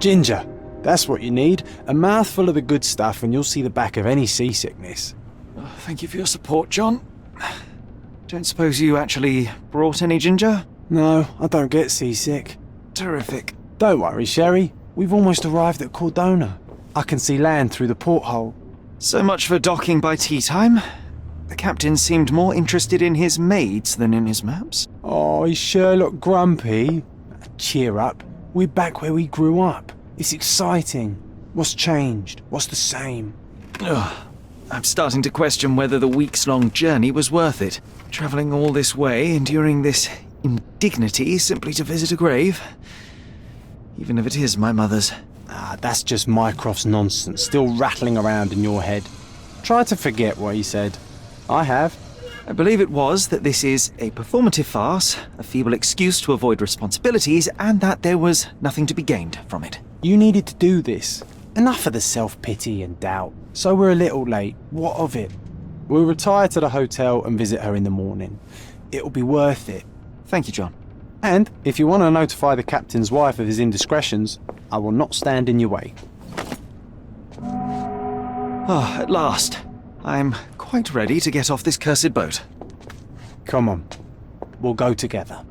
Ginger. That's what you need. A mouthful of the good stuff and you'll see the back of any seasickness. Oh, thank you for your support, John. Don't suppose you actually brought any ginger? No, I don't get seasick. Terrific. Don't worry, Sherry. We've almost arrived at Cordona. I can see land through the porthole. So much for docking by tea time. The captain seemed more interested in his maids than in his maps. Oh, is Sherlock grumpy? Cheer up. We're back where we grew up. It's exciting. What's changed? What's the same? Ugh. I'm starting to question whether the weeks-long journey was worth it. Travelling all this way, enduring this indignity simply to visit a grave. Even if it is my mother's. That's just Mycroft's nonsense, still rattling around in your head. Try to forget what he said. I have. I believe it was that this is a performative farce, a feeble excuse to avoid responsibilities, and that there was nothing to be gained from it. You needed to do this. Enough of the self-pity and doubt. So we're a little late. What of it? We'll retire to the hotel and visit her in the morning. It'll be worth it. Thank you, John. And if you want to notify the captain's wife of his indiscretions, I will not stand in your way. Ah, at last. I'm quite ready to get off this cursed boat. Come on. We'll go together.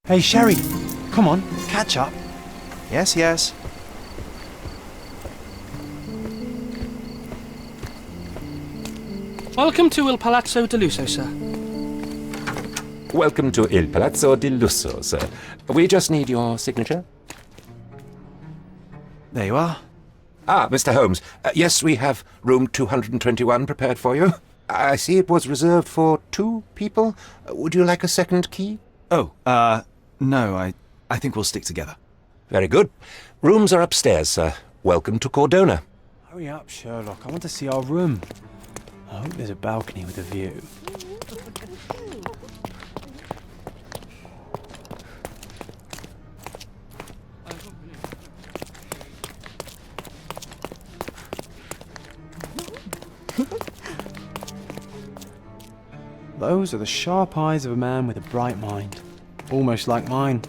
Hey, Sherry, come on, catch up. Yes, yes. Welcome to Il Palazzo di Lusso, sir. Welcome to Il Palazzo di Lusso, sir. We just need your signature. There you are. Ah, Mr. Holmes. Yes, we have room 221 prepared for you. I see it was reserved for 2 people. Would you like a second key? Oh, no, I think we'll stick together. Very good. Rooms are upstairs, sir. Welcome to Cordona. Hurry up, Sherlock. I want to see our room. I hope there's a balcony with a view. Those are the sharp eyes of a man with a bright mind. Almost like mine.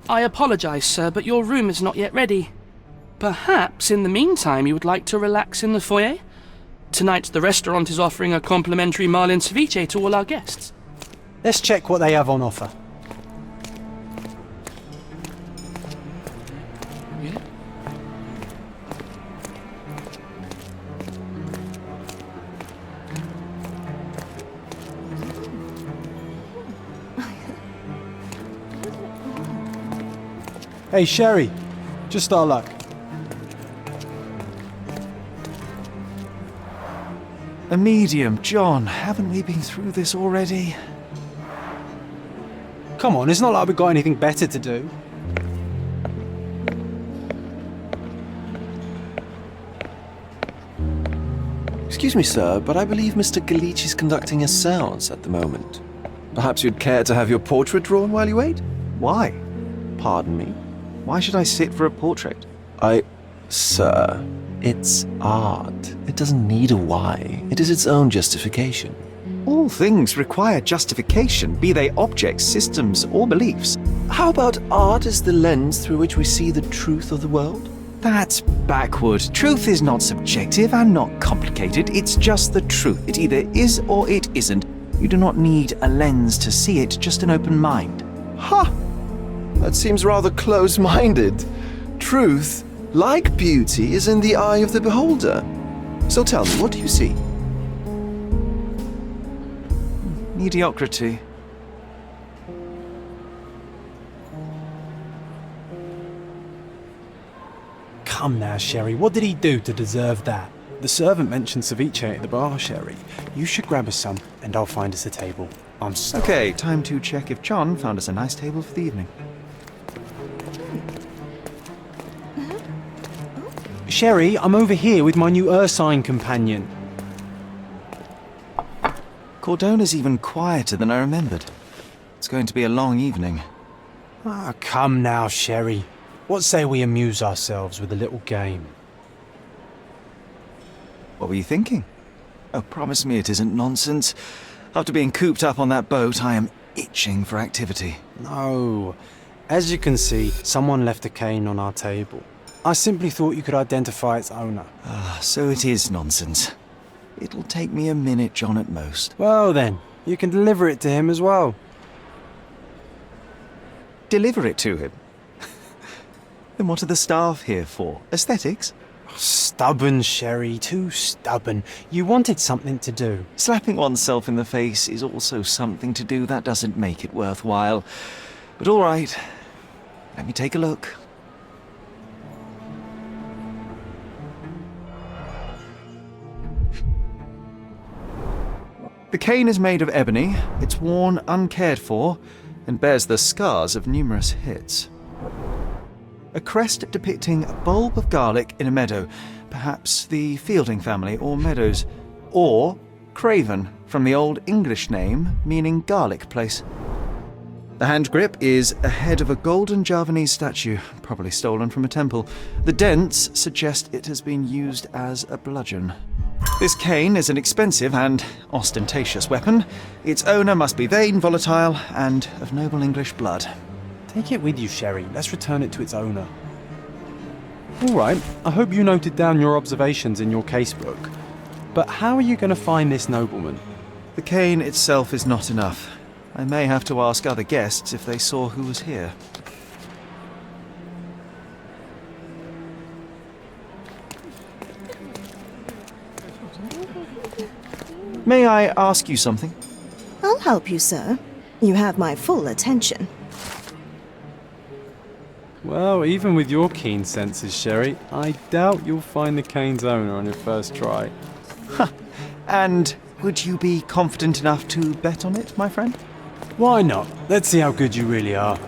I apologise, sir, but your room is not yet ready. Perhaps, in the meantime, you would like to relax in the foyer? Tonight, the restaurant is offering a complimentary marlin ceviche to all our guests. Let's check what they have on offer. Hey, Sherry, just our luck. A medium, John. Haven't we been through this already? Come on, it's not like we've got anything better to do. Excuse me, sir, but I believe Mr. Galich is conducting a seance at the moment. Perhaps you'd care to have your portrait drawn while you wait? Why? Pardon me? Why should I sit for a portrait? Sir, it's art. It doesn't need a why. It is its own justification. All things require justification, be they objects, systems, or beliefs. How about art as the lens through which we see the truth of the world? That's backward. Truth is not subjective and not complicated. It's just the truth. It either is or it isn't. You do not need a lens to see it, just an open mind. Ha! That seems rather close-minded. Truth, like beauty, is in the eye of the beholder. So tell me, what do you see? Mediocrity. Come now, Sherry, what did he do to deserve that? The servant mentioned ceviche at the bar, Sherry. You should grab us some, and I'll find us a table. I'm sorry. Okay, time to check if John found us a nice table for the evening. Sherry, I'm over here with my new Ursine companion. Cordona's even quieter than I remembered. It's going to be a long evening. Ah, come now, Sherry. What say we amuse ourselves with a little game? What were you thinking? Oh, promise me it isn't nonsense. After being cooped up on that boat, I am itching for activity. No. As you can see, someone left a cane on our table. I simply thought you could identify its owner. Ah, so it is nonsense. It'll take me a minute, John, at most. Well then, you can deliver it to him as well. Deliver it to him? Then what are the staff here for? Aesthetics? Stubborn, Sherry, too stubborn. You wanted something to do. Slapping oneself in the face is also something to do. That doesn't make it worthwhile. But all right, let me take a look. The cane is made of ebony, it's worn uncared for, and bears the scars of numerous hits. A crest depicting a bulb of garlic in a meadow, perhaps the Fielding family or Meadows, or Craven, from the Old English name meaning garlic place. The hand grip is a head of a golden Javanese statue, probably stolen from a temple. The dents suggest it has been used as a bludgeon. This cane is an expensive and ostentatious weapon. Its owner must be vain, volatile, and of noble English blood. Take it with you, Sherry. Let's return it to its owner. All right, I hope you noted down your observations in your casebook. But how are you going to find this nobleman? The cane itself is not enough. I may have to ask other guests if they saw who was here. May I ask you something? I'll help you, sir. You have my full attention. Well, even with your keen senses, Sherry, I doubt you'll find the cane's owner on your first try. And would you be confident enough to bet on it, my friend? Why not? Let's see how good you really are.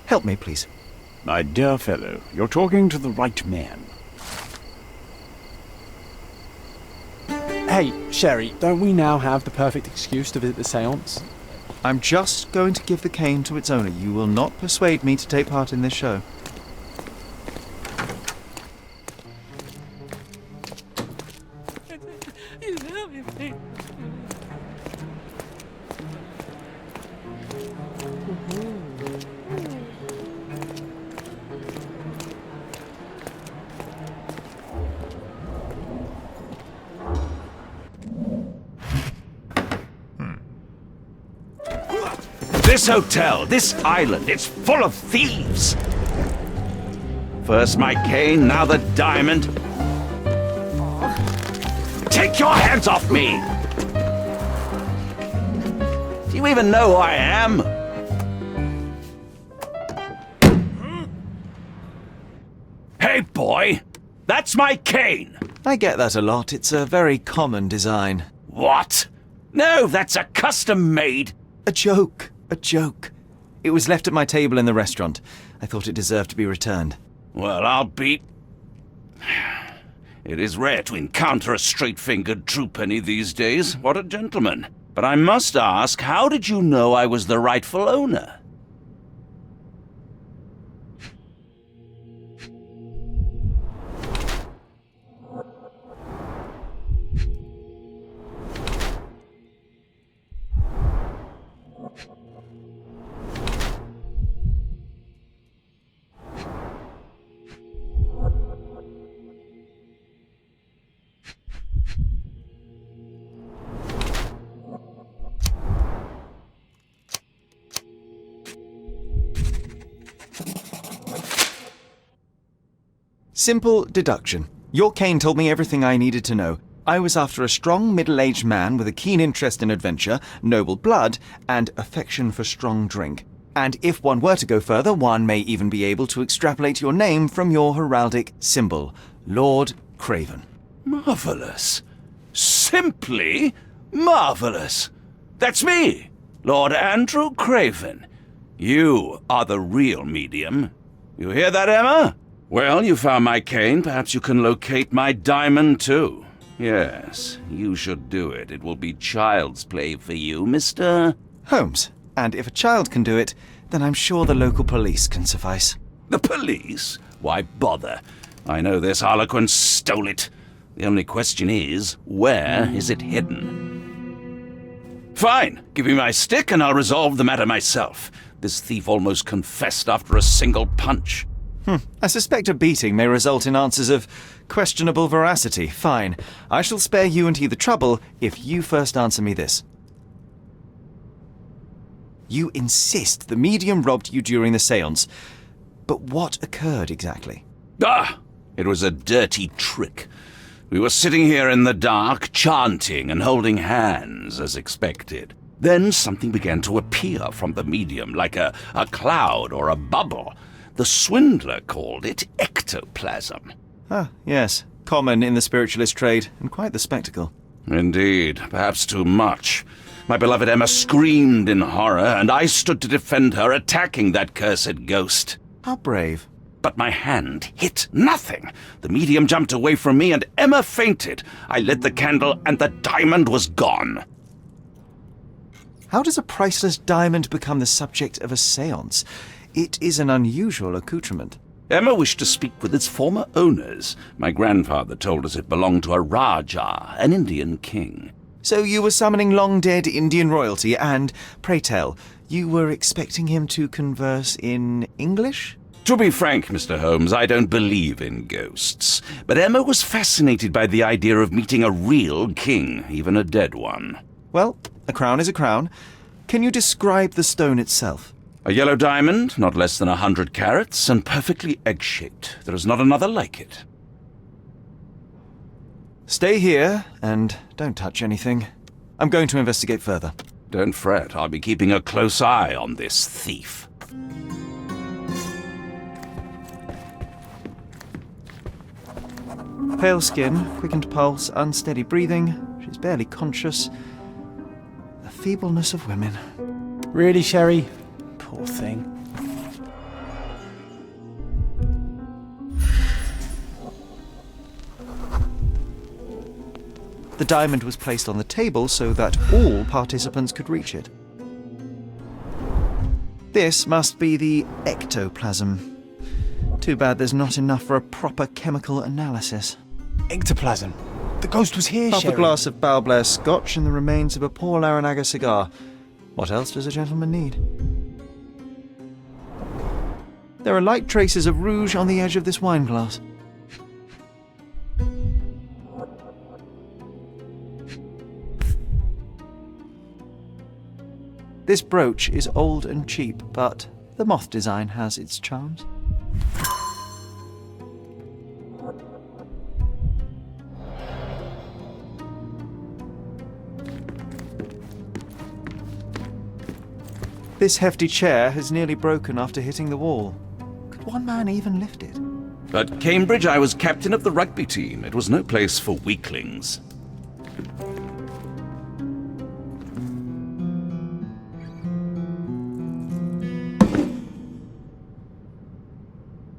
Help me, please. My dear fellow, you're talking to the right man. Hey, Sherry, don't we now have the perfect excuse to visit the seance? I'm just going to give the cane to its owner. You will not persuade me to take part in this show. This hotel, this island, it's full of thieves. First my cane, now the diamond. Take your hands off me! Do you even know who I am? boy. That's my cane. I get that a lot. It's a very common design. What? No, that's a custom-made. A joke. A joke. It was left at my table in the restaurant. I thought it deserved to be returned. Well, I'll be... It is rare to encounter a straight-fingered true penny these days. What a gentleman. But I must ask, how did you know I was the rightful owner? Simple deduction. Your cane told me everything I needed to know. I was after a strong middle-aged man with a keen interest in adventure, noble blood, and affection for strong drink. And if one were to go further, one may even be able to extrapolate your name from your heraldic symbol, Lord Craven. Marvelous. Simply marvelous. That's me, Lord Andrew Craven. You are the real medium. You hear that, Emma? Well, you found my cane. Perhaps you can locate my diamond, too. Yes, you should do it. It will be child's play for you, Mr. Holmes. And if a child can do it, then I'm sure the local police can suffice. The police? Why bother? I know this harlequin stole it. The only question is, where is it hidden? Fine. Give me my stick and I'll resolve the matter myself. This thief almost confessed after a single punch. I suspect a beating may result in answers of questionable veracity. Fine. I shall spare you and he the trouble if you first answer me this. You insist the medium robbed you during the seance. But what occurred exactly? It was a dirty trick. We were sitting here in the dark, chanting and holding hands, as expected. Then something began to appear from the medium, like a cloud or a bubble. The swindler called it ectoplasm. Ah, yes. Common in the spiritualist trade, and quite the spectacle. Indeed, perhaps too much. My beloved Emma screamed in horror, and I stood to defend her, attacking that cursed ghost. How brave. But my hand hit nothing. The medium jumped away from me, and Emma fainted. I lit the candle, and the diamond was gone. How does a priceless diamond become the subject of a seance? It is an unusual accoutrement. Emma wished to speak with its former owners. My grandfather told us it belonged to a Rajah, an Indian king. So you were summoning long-dead Indian royalty, and, pray tell, you were expecting him to converse in English? To be frank, Mr. Holmes, I don't believe in ghosts. But Emma was fascinated by the idea of meeting a real king, even a dead one. Well, a crown is a crown. Can you describe the stone itself? A yellow diamond, not less than 100 carats, and perfectly egg-shaped. There is not another like it. Stay here, and don't touch anything. I'm going to investigate further. Don't fret, I'll be keeping a close eye on this thief. Pale skin, quickened pulse, unsteady breathing. She's barely conscious. The feebleness of women. Really, Sherry? Poor thing. The diamond was placed on the table so that all participants could reach it. This must be the ectoplasm. Too bad there's not enough for a proper chemical analysis. Ectoplasm. The ghost was here, Half Sherry. a glass of Balblair scotch and the remains of a Paul Larranaga cigar. What else does a gentleman need? There are light traces of rouge on the edge of this wine glass. This brooch is old and cheap, but the moth design has its charms. This hefty chair has nearly broken after hitting the wall. Could one man even lift it? At Cambridge, I was captain of the rugby team. It was no place for weaklings.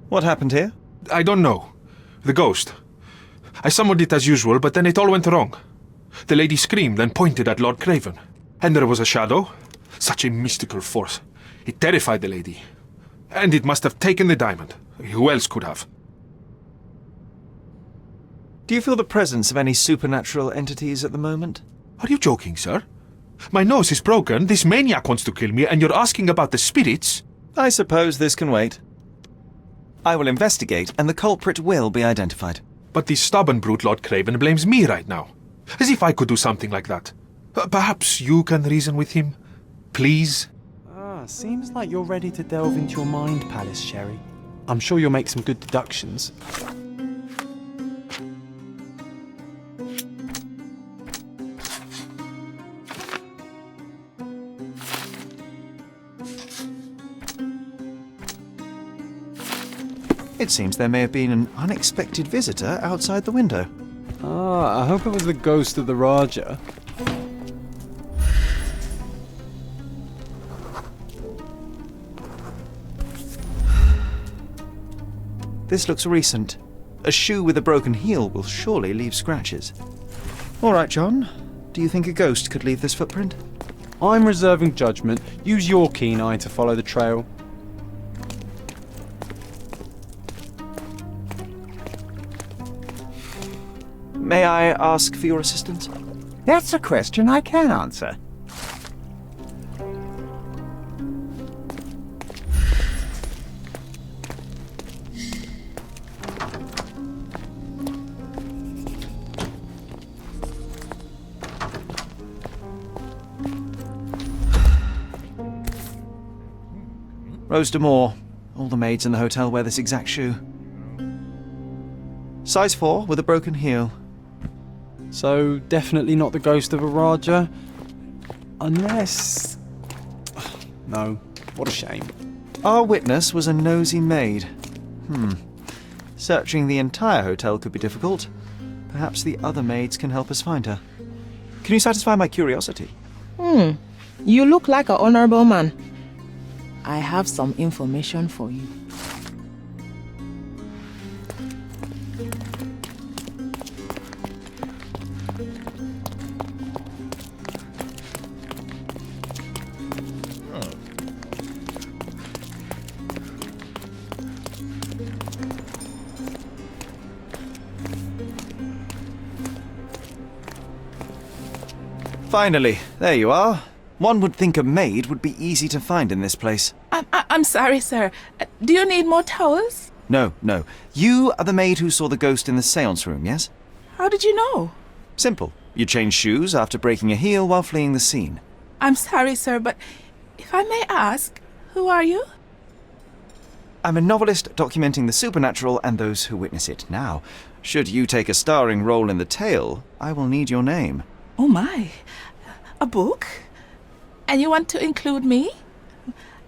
What happened here? I don't know. The ghost. I summoned it as usual, but then it all went wrong. The lady screamed and pointed at Lord Craven. And there was a shadow. Such a mystical force. It terrified the lady. And it must have taken the diamond. Who else could have? Do you feel the presence of any supernatural entities at the moment? Are you joking, sir? My nose is broken, this maniac wants to kill me, and you're asking about the spirits? I suppose this can wait. I will investigate, and the culprit will be identified. But this stubborn brute Lord Craven blames me right now. As if I could do something like that. Perhaps you can reason with him? Please? Seems like you're ready to delve into your mind palace, Sherry. I'm sure you'll make some good deductions. It seems there may have been an unexpected visitor outside the window. I hope it was the ghost of the Raja. This looks recent. A shoe with a broken heel will surely leave scratches. All right, John. Do you think a ghost could leave this footprint? I'm reserving judgment. Use your keen eye to follow the trail. May I ask for your assistance? That's a question I can answer. Rose D'Amour. All the maids in the hotel wear this exact shoe. Size 4 with a broken heel. So, definitely not the ghost of a Raja. Unless... No, what a shame. Our witness was a nosy maid. Searching the entire hotel could be difficult. Perhaps the other maids can help us find her. Can you satisfy my curiosity? You look like an honorable man. I have some information for you. Finally, there you are. One would think a maid would be easy to find in this place. I'm sorry, sir. Do you need more towels? No. You are the maid who saw the ghost in the seance room, yes? How did you know? Simple. You changed shoes after breaking a heel while fleeing the scene. I'm sorry, sir, but if I may ask, who are you? I'm a novelist documenting the supernatural and those who witness it. Now, should you take a starring role in the tale, I will need your name. Oh my, a book? And you want to include me?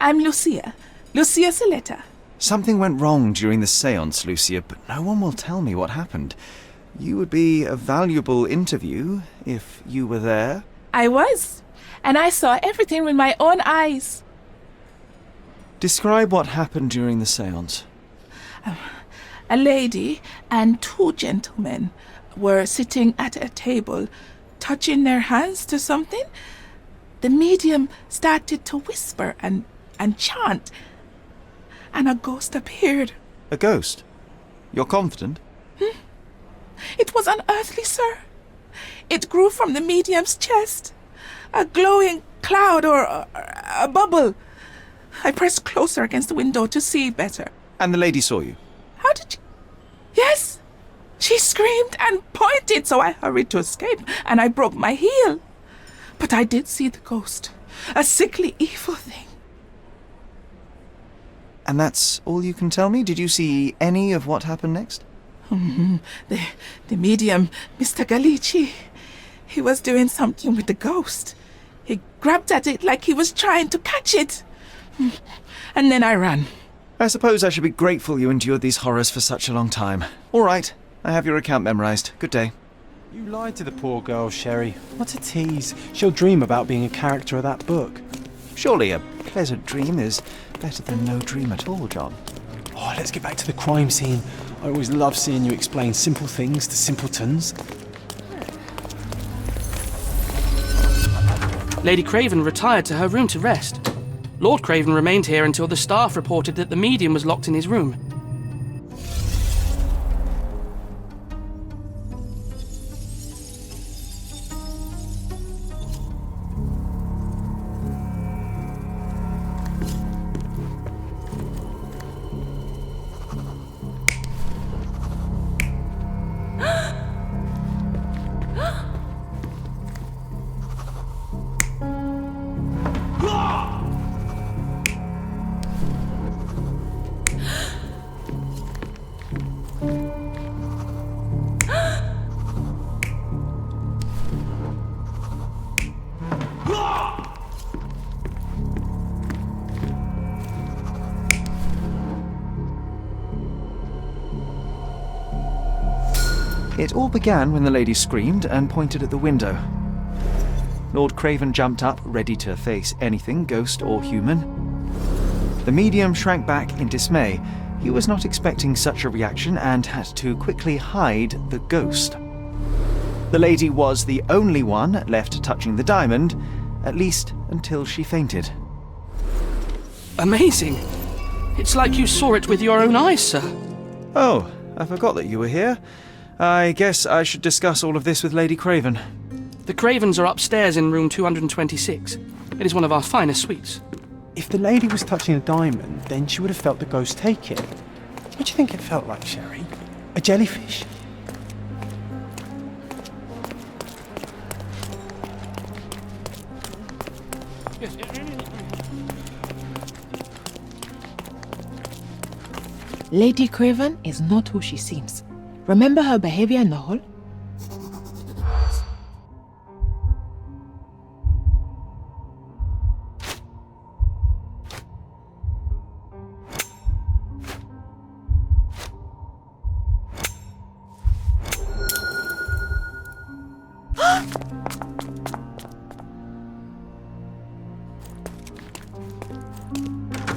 I'm Lucia Saletta. Something went wrong during the seance, Lucia, but no one will tell me what happened. You would be a valuable interview if you were there. I was, and I saw everything with my own eyes. Describe what happened during the seance. A lady and two gentlemen were sitting at a table, touching their hands to something. The medium started to whisper and chant, and a ghost appeared. A ghost? You're confident? It was unearthly, sir. It grew from the medium's chest. A glowing cloud or a bubble. I pressed closer against the window to see better. And the lady saw you? How did you... Yes! She screamed and pointed, so I hurried to escape, and I broke my heel. But I did see the ghost. A sickly, evil thing. And that's all you can tell me? Did you see any of what happened next? The medium, Mr. Galici, he was doing something with the ghost. He grabbed at it like he was trying to catch it. And then I ran. I suppose I should be grateful you endured these horrors for such a long time. All right, I have your account memorized. Good day. You lied to the poor girl, Sherry. What a tease. She'll dream about being a character of that book. Surely a pleasant dream is better than no dream at all, John. Oh, let's get back to the crime scene. I always love seeing you explain simple things to simpletons. Lady Craven retired to her room to rest. Lord Craven remained here until the staff reported that the medium was locked in his room. It all began when the lady screamed and pointed at the window. Lord Craven jumped up, ready to face anything, ghost or human. The medium shrank back in dismay. He was not expecting such a reaction and had to quickly hide the ghost. The lady was the only one left touching the diamond, at least until she fainted. Amazing! It's like you saw it with your own eyes, sir. Oh, I forgot that you were here. I guess I should discuss all of this with Lady Craven. The Cravens are upstairs in room 226. It is one of our finest suites. If the lady was touching a diamond, then she would have felt the ghost take it. What do you think it felt like, Sherry? A jellyfish? Lady Craven is not who she seems. Remember her behavior in the hall?